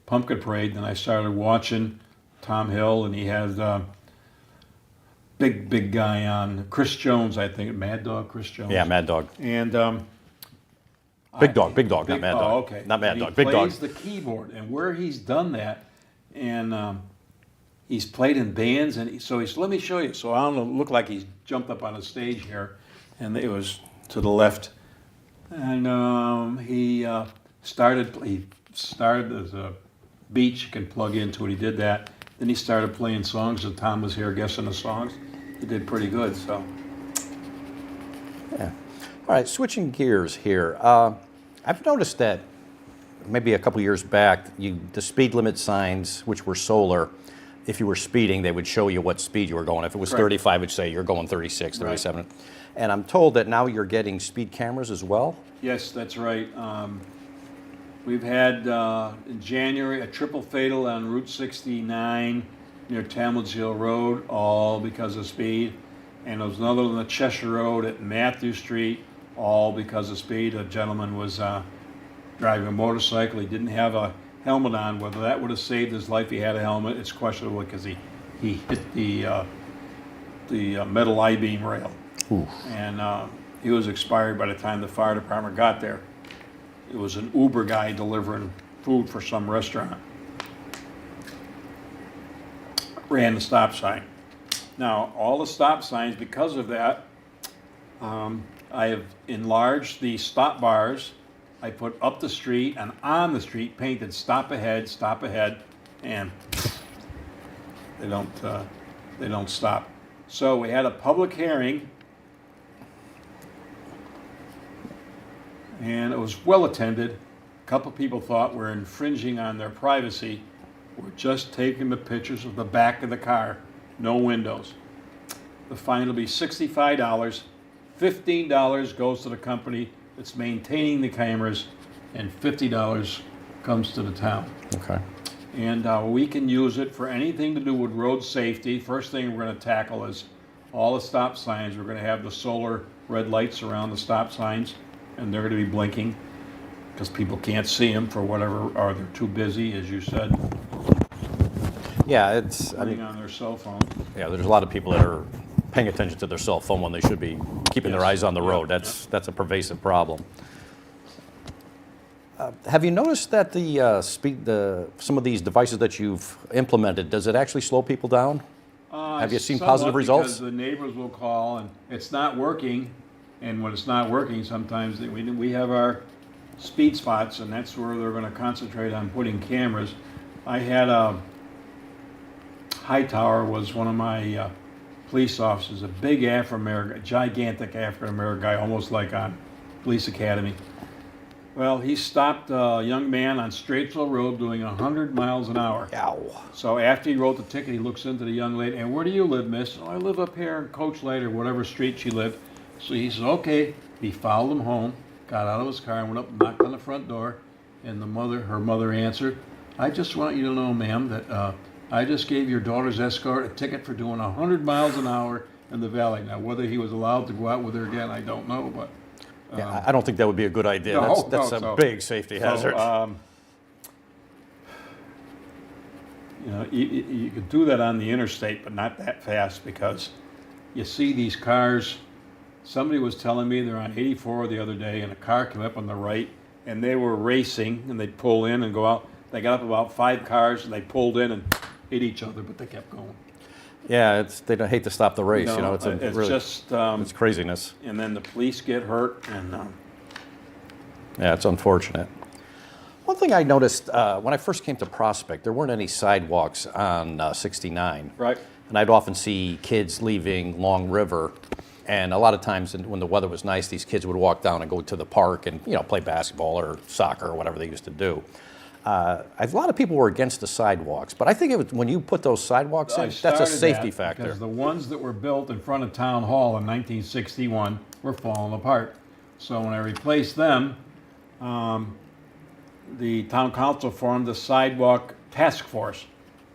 pumpkin parade. Then I started watching Tom Hill, and he had big guy on, Chris Jones, I think, Mad Dog Chris Jones. Yeah, Mad Dog. And Big Dog, not Mad Dog. Oh, okay. Not Mad And Dog, Big Dog. He plays the keyboard, and where he's done that, and he's played in bands, and so he said, "Let me show you." So I don't look like he's jumped up on a stage here, and it was to the left, and he started. He started as a beach you can plug into it. He did that. Then he started playing songs, and Tom was here guessing the songs. He did pretty good. So Yeah. All right, switching gears here. I've noticed that maybe a couple years back, the speed limit signs, which were solar, if you were speeding, they would show you what speed you were going. If it was Correct. 35, it would say you're going 36, Right. 37. And I'm told that now you're getting speed cameras as well. yes, that's right. We've had in January a triple fatal on Route 69 near Talmadge Hill Road, all because of speed. And there was another on the Cheshire Road at Matthew Street, all because of speed. A gentleman was driving a motorcycle. He didn't have a helmet on. Whether that would have saved his life, he had a helmet. It's questionable because he hit the metal I-beam rail. Ooh. And he was expired by the time the fire department got there. It was an Uber guy delivering food for some restaurant. Ran the stop sign. Now, all the stop signs, because of that, I have enlarged the stop bars. I put up the street and on the street painted stop ahead, and they don't stop. So we had a public hearing, and it was well attended. A couple people thought we're infringing on their privacy. We're just taking the pictures of the back of the car, no windows. The fine will be $65. $15 goes to the company that's maintaining the cameras, and $50 comes to the town. Okay. And we can use it for anything to do with road safety. First thing we're going to tackle is all the stop signs. We're going to have the solar red lights around the stop signs, and they're going to be blinking because people can't see them for whatever, or they're too busy, as you said, Yeah, it's. I running mean, on their cell phone. yeah, there's a lot of people that are paying attention to their cell phone when they should be keeping their Yes. eyes on the road. Yeah, That's a pervasive problem. Have you noticed that some of these devices that you've implemented, does it actually slow people down? Have you seen Somewhat, positive results? Because the neighbors will call and it's not working, and when it's not working, sometimes we have our speed spots, and that's where they're going to concentrate on putting cameras. I had Hightower was one of my police officers, a big Afro-American, gigantic African-American guy, almost like on Police Academy. Well, he stopped a young man on Straitsville Road doing 100 miles an hour. Ow. So after he wrote the ticket, he looks into the young lady, and where do you live, miss? Oh, I live up here in Coach Light or whatever street she lived. So he says, okay. He followed him home, got out of his car, and went up and knocked on the front door. And her mother answered, I just want you to know, ma'am, that I just gave your daughter's escort a ticket for doing 100 miles an hour in the valley. Now, whether he was allowed to go out with her again, I don't know, but... Yeah, I don't think that would be a good idea. No, That's no, a big safety hazard. You could do that on the interstate, but not that fast, because you see these cars. Somebody was telling me they're on 84 the other day, and a car came up on the right, and they were racing, and they'd pull in and go out. They got up about 5 cars, and they pulled in and hit each other, but they kept going. Yeah, they don't hate to stop the race. It's really, just, it's craziness. and then the police get hurt, and Yeah, it's unfortunate. One thing I noticed when I first came to Prospect, there weren't any sidewalks on 69. right. And I'd often see kids leaving Long River, and a lot of times when the weather was nice, these kids would walk down and go to the park and play basketball or soccer or whatever they used to do. A lot of people were against the sidewalks, but I think when you put those sidewalks in, that's a safety factor. Because the ones that were built in front of Town Hall in 1961 were falling apart. So when I replaced them, the town council formed the sidewalk task force,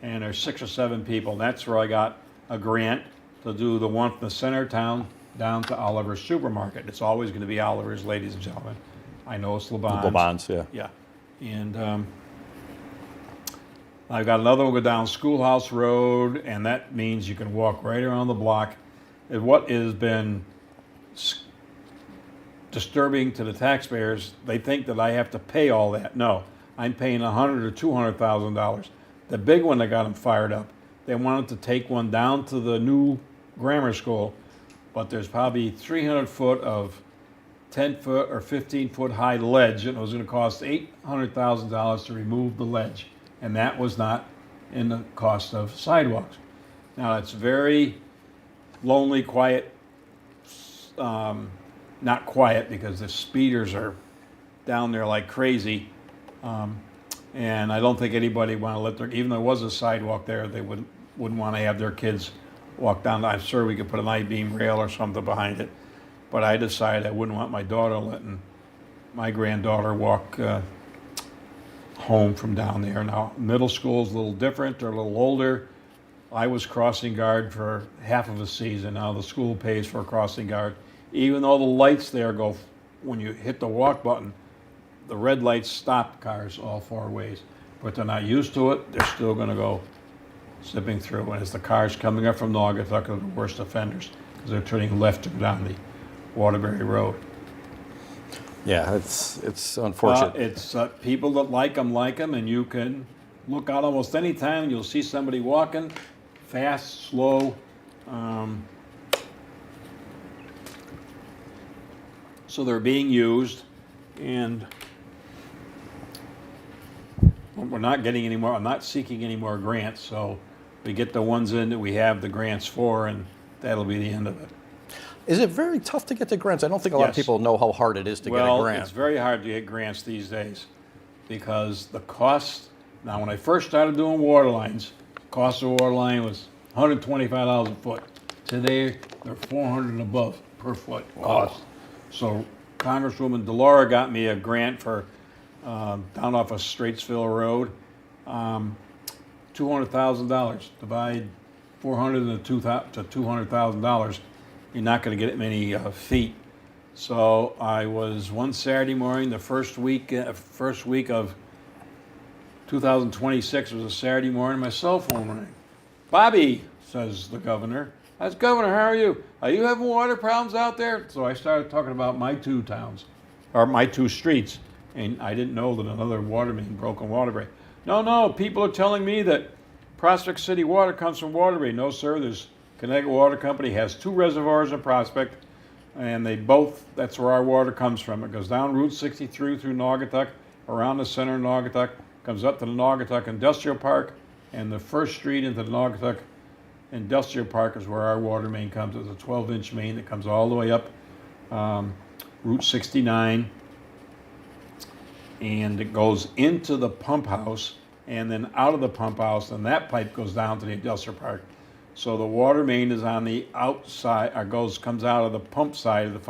and there's 6 or 7 people. And that's where I got a grant to do the one from the center of town down to Oliver's Supermarket. It's always going to be Oliver's, ladies and gentlemen. I know it's LeBon's. LeBon's, yeah. Yeah. And I've got another one go down Schoolhouse Road, and that means you can walk right around the block. And what has been disturbing to the taxpayers, they think that I have to pay all that. No, I'm paying $100,000 or $200,000. The big one that got them fired up They wanted to take one down to the new grammar school, but there's probably 300 foot of 10-foot or 15-foot high ledge, and it was going to cost $800,000 to remove the ledge, and that was not in the cost of sidewalks. Now, it's very lonely, quiet, not quiet because the speeders are down there like crazy, and I don't think anybody want to let their, even though there was a sidewalk there, they wouldn't want to have their kids walk down. I'm sure we could put an I-beam rail or something behind it, but I decided I wouldn't want my daughter letting my granddaughter walk home from down there. Now, middle school's a little different, they're a little older. I was crossing guard for half of a season. Now the school pays for a crossing guard. Even though the lights there go, when you hit the walk button, the red lights stop cars all four ways. But they're not used to it, they're still gonna go zipping through. And it's the cars coming up from Naugatuck are the worst offenders, because they're turning left to go down the Waterbury Road. Yeah, it's unfortunate. It's people that like them, and you can look out almost any time and you'll see somebody walking, fast, slow. So they're being used, and we're not getting any more. I'm not seeking any more grants, so we get the ones in that we have the grants for, and that'll be the end of it. Is it very tough to get the grants? I don't think a lot of Yes. people know how hard it is to get a grant. It's very hard to get grants these days because the cost. Now, when I first started doing water lines, cost of a water line was $125 a foot. Today, they're $400 and above per foot cost. So, Congresswoman Delora got me a grant for down off of Straitsville Road, $200,000. Divide 400 to $200,000. You're not going to get many feet. So I was one Saturday morning, the first week of 2026 was a Saturday morning. My cell phone rang. Bobby, says the governor. I said, Governor, how are you? Are you having water problems out there? So I started talking about my two towns, or my two streets, and I didn't know that another water main broke in Waterbury. No, people are telling me that Prospect City water comes from Waterbury. No, sir, there's Connecticut Water Company has two reservoirs in Prospect, and that's where our water comes from. It goes down Route 63 through Naugatuck, around the center of Naugatuck, comes up to the Naugatuck Industrial Park, and the first street into the Naugatuck Industrial Park is where our water main comes. It's a 12-inch main that comes all the way up Route 69, and it goes into the pump house, and then out of the pump house, and that pipe goes down to the industrial park. So the water main is on the outside, comes out of the pump side of the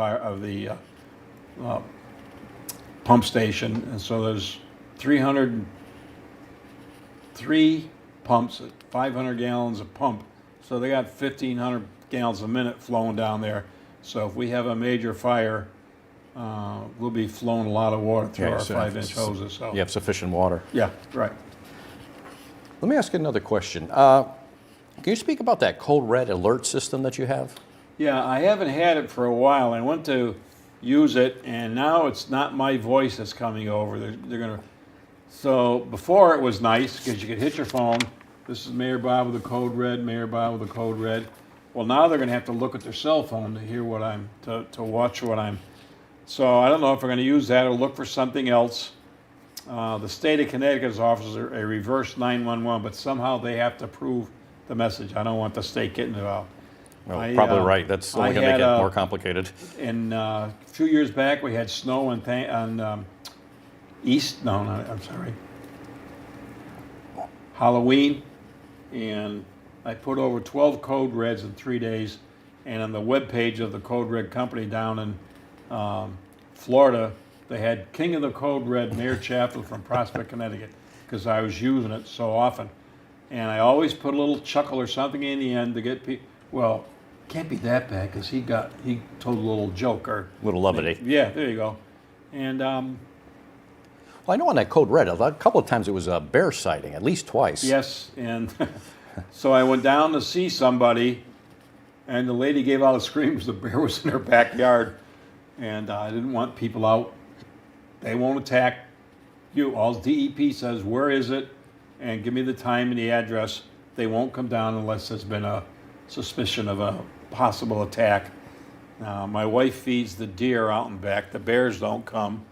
pump station, and so there's 303 pumps at 500 gallons a pump. So they got 1,500 gallons a minute flowing down there. So if we have a major fire, we'll be flowing a lot of water through our 5-inch hoses. So You have sufficient water. yeah, right. Let me ask you another question. Can you speak about that code red alert system that you have? Yeah, I haven't had it for a while. I went to use it, and now it's not my voice that's coming over. They're gonna. So before it was nice because you could hit your phone. This is Mayor Bob with the code red. Mayor Bob with the code red. Well, now they're gonna have to look at their cell phone to hear what to watch what I'm. So I don't know if we're gonna use that or look for something else. The state of Connecticut's offers a reverse 911, but somehow they have to approve the message. I don't want the state getting involved. Well, probably right. That's only going to make it more complicated. And a few years back, we had snow on Halloween, and I put over 12 code reds in 3 days. And on the webpage of the Code Red Company down in Florida, they had King of the Code Red, Mayor Chaffin from Prospect, Connecticut, because I was using it so often. And I always put a little chuckle or something in the end to get people. Well, can't be that bad because he told a little joke or Little levity. yeah, there you go. And Well, I know on that code red, a couple of times it was a bear sighting, at least twice. yes, and so I went down to see somebody, and the lady gave out a scream because the bear was in her backyard, and I didn't want people out. They won't attack you. All DEP says, where is it? And give me the time and the address. they won't come down unless there's been a suspicion of a possible attack. My wife feeds the deer out and back. The bears don't come,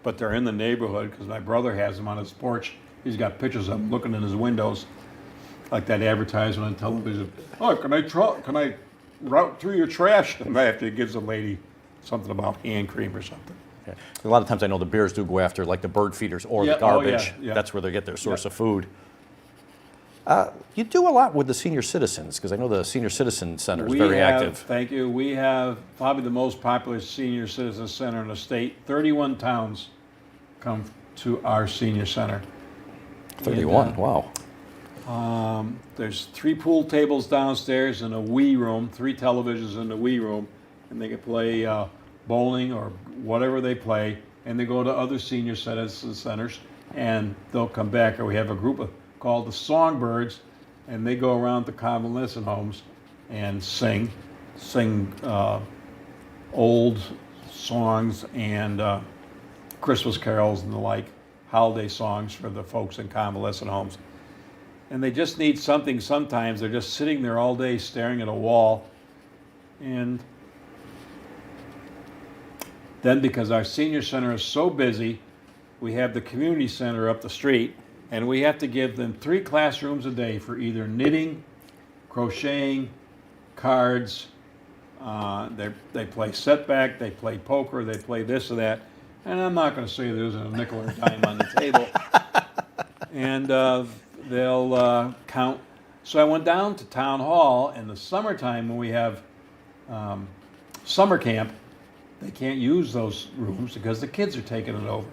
but they're in the neighborhood because my brother has them on his porch. He's got pictures of them looking in his windows, like that advertisement on television. Oh, can I route through your trash? And after he gives the lady something about hand cream or something. Yeah. A lot of times I know the bears do go after like the bird feeders or Yeah, the garbage. oh, yeah. That's where they get their source Yeah. of food. You do a lot with the senior citizens, because I know the Senior Citizen Center is very active. Thank you. We have probably the most popular senior citizen center in the state. 31 towns come to our senior center. 31, And, wow. there's 3 pool tables downstairs and a Wii room, 3 televisions in the Wii room, and they can play bowling or whatever they play, and they go to other senior citizen centers, and they'll come back. Or we have a group called the Songbirds, and they go around to convalescent homes and sing old songs and Christmas carols and the like, holiday songs for the folks in convalescent homes. And they just need something sometimes. They're just sitting there all day staring at a wall. And then because our senior center is so busy, we have the community center up the street, and we have to give them 3 classrooms a day for either knitting, crocheting, cards. They play setback, they play poker, they play this or that. And I'm not going to say there isn't a nickel or dime on the table. And they'll count. So I went down to town hall in the summertime when we have summer camp. They can't use those rooms because the kids are taking it over.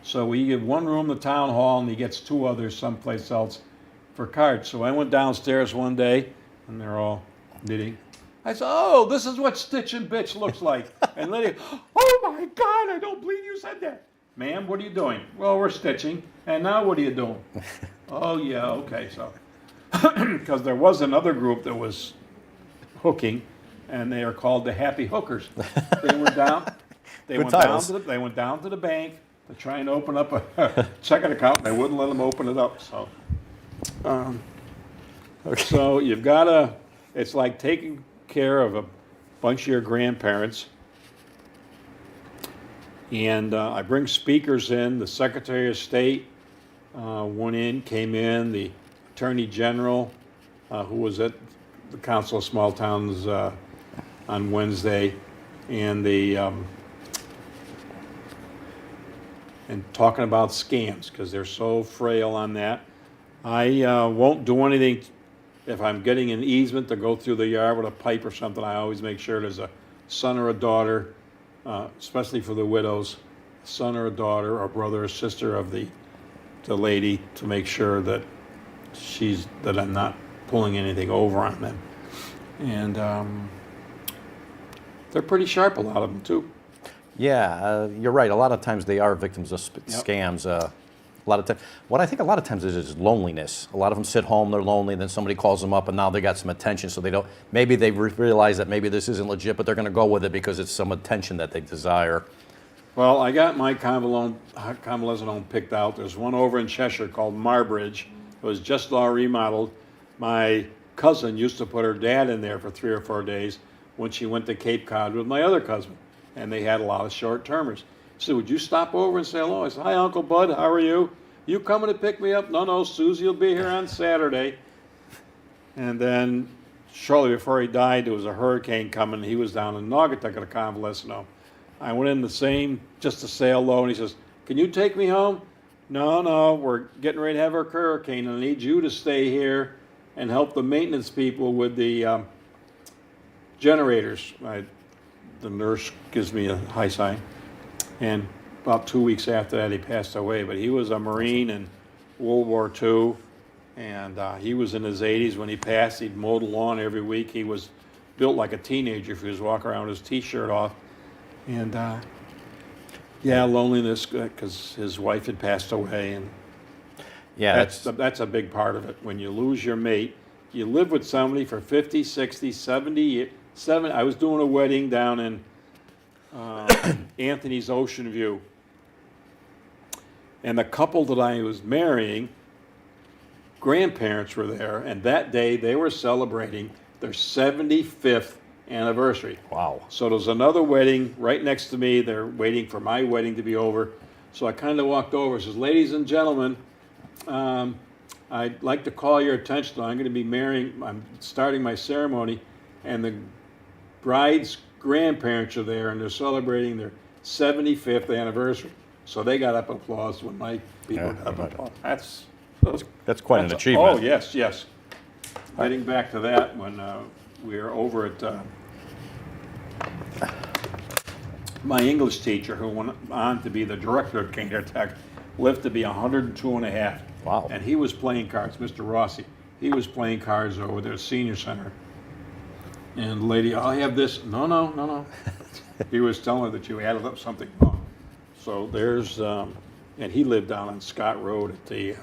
So we give 1 room to town hall, and he gets 2 others someplace else for cards. So I went downstairs one day, and they're all knitting. I said, "Oh, this is what Stitch and Bitch looks like." And Lydia, "Oh my God, I don't believe you said that." "Ma'am, what are you doing?" "Well, we're stitching." "And now what are you doing?" "Oh yeah, okay." So, because there was another group that was hooking, and they are called the Happy Hookers. They were down. They Good went down titles. to they went down to the bank to try and open up a checking account, and they wouldn't let them open it up. So, so you've got to. It's like taking care of a bunch of your grandparents. And I bring speakers in. The Secretary of State came in. The Attorney General, who was at the Council of Small Towns on Wednesday, and and talking about scams because they're so frail on that. I won't do anything. If I'm getting an easement to go through the yard with a pipe or something, I always make sure there's a son or a daughter, especially for the widows, son or a daughter or brother or sister of the lady, to make sure that I'm not pulling anything over on them. And they're pretty sharp, a lot of them too. Yeah, you're right. A lot of times they are victims of scams. A lot of times, what I think a lot of times is loneliness. A lot of them sit home, they're lonely, then somebody calls them up, and now they got some attention. So they don't. Maybe they realize that maybe this isn't legit, but they're going to go with it because it's some attention that they desire. Well, I got my convalescent home picked out. There's one over in Cheshire called Marbridge. It was just all remodeled. My cousin used to put her dad in there for 3 or 4 days when she went to Cape Cod with my other cousin, and they had a lot of short-termers. She said, "Would you stop over and say hello?" I said, "Hi, Uncle Bud, how are you? You coming to pick me up?" No, Susie will be here on Saturday." And then shortly before he died, there was a hurricane coming. He was down in Naugatuck at a convalescent home. I went in the same, just to say hello, and he says, "Can you take me home?" No, we're getting ready to have our hurricane, and I need you to stay here and help the maintenance people with the generators. The nurse gives me a high sign. And about 2 weeks after that, he passed away. But he was a Marine in World War II, and he was in his 80s when he passed. He'd mow the lawn every week. He was built like a teenager if he was walking around with his T-shirt off. And loneliness because his wife had passed away, and Yeah, that's a big part of it. When you lose your mate, you live with somebody for 50, 60, 70 years. I was doing a wedding down in Anthony's Ocean View. And the couple that I was marrying, grandparents were there, and that day they were celebrating their 75th anniversary. Wow. So there's another wedding right next to me. They're waiting for my wedding to be over. So I kind of walked over and says, ladies and gentlemen, I'd like to call your attention. I'm starting my ceremony, and the bride's grandparents are there, and they're celebrating their 75th anniversary. So they got up applause when my people got up applause. That's quite an achievement. Oh, yes, yes. Getting back to that, when we were over at my English teacher, who went on to be the director of Gator Tech, lived to be 102 and a half. Wow. And he was playing cards, Mr. Rossi. He was playing cards over there at Senior Center. And the lady, I'll have this. No. He was telling her that you added up something wrong. So there's, and he lived down on Scott Road at the,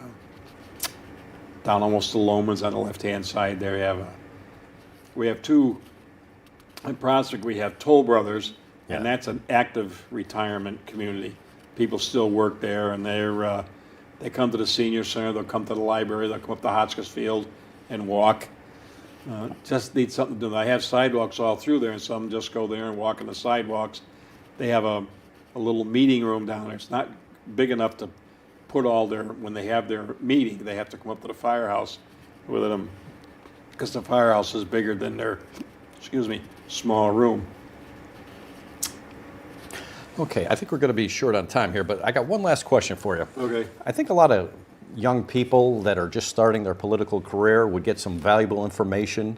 down almost to Lomans on the left-hand side there. We have two, in Prospect, we have Toll Brothers, Yeah. and that's an active retirement community. People still work there, and they come to the senior center, they'll come to the library, they'll come up to Hotchkiss Field and walk. Just need something to do. I have sidewalks all through there, and some just go there and walk on the sidewalks. They have a little meeting room down there. It's not big enough to put all their, when they have their meeting, they have to come up to the firehouse with them, because the firehouse is bigger than their, small room. Okay, I think we're going to be short on time here, but I got one last question for you. Okay. I think a lot of young people that are just starting their political career would get some valuable information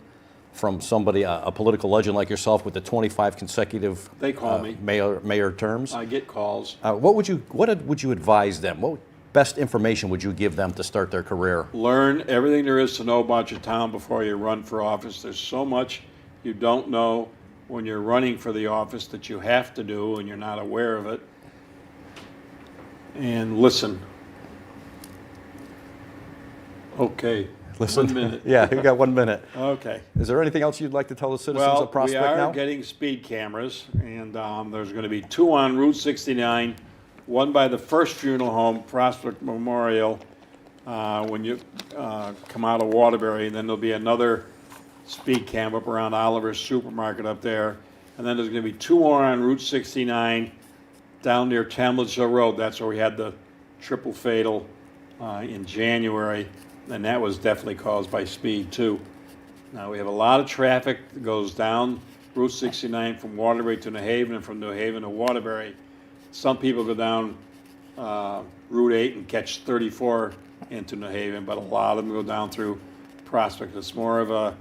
from somebody, a political legend like yourself with the 25 consecutive They call me. mayor terms. I get calls. What would you advise them? What best information would you give them to start their career? Learn everything there is to know about your town before you run for office. There's so much you don't know when you're running for the office that you have to do and you're not aware of it. And listen. Okay. Listen. 1 minute. Yeah, you got 1 minute. Okay. Is there anything else you'd like to tell the citizens Well, of Prospect we are now? getting speed cameras, and there's going to be 2 on Route 69, one by the First Funeral Home, Prospect Memorial, when you come out of Waterbury, and then there'll be another speed cam up around Oliver's Supermarket up there, and then there's going to be 2 more on Route 69 down near Tamlet Hill Road. That's where we had the triple fatal in January, and that was definitely caused by speed too. Now, we have a lot of traffic that goes down Route 69 from Waterbury to New Haven and from New Haven to Waterbury. Some people go down Route 8 and catch 34 into New Haven, but a lot of them go down through Prospect. It's more of a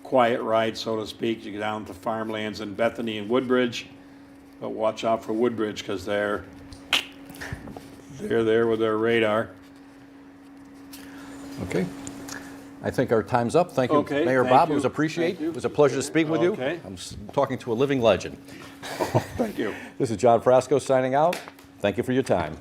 quiet ride, so to speak. You go down to farmlands in Bethany and Woodbridge, but watch out for Woodbridge because they're there with their radar. Okay. I think our time's up. Thank you, Okay, Mayor thank Bob. you. It was appreciated. Thank you. It was a pleasure to speak with you. Okay. I'm talking to a living legend. Thank you. This is John Frasco signing out. Thank you for your time.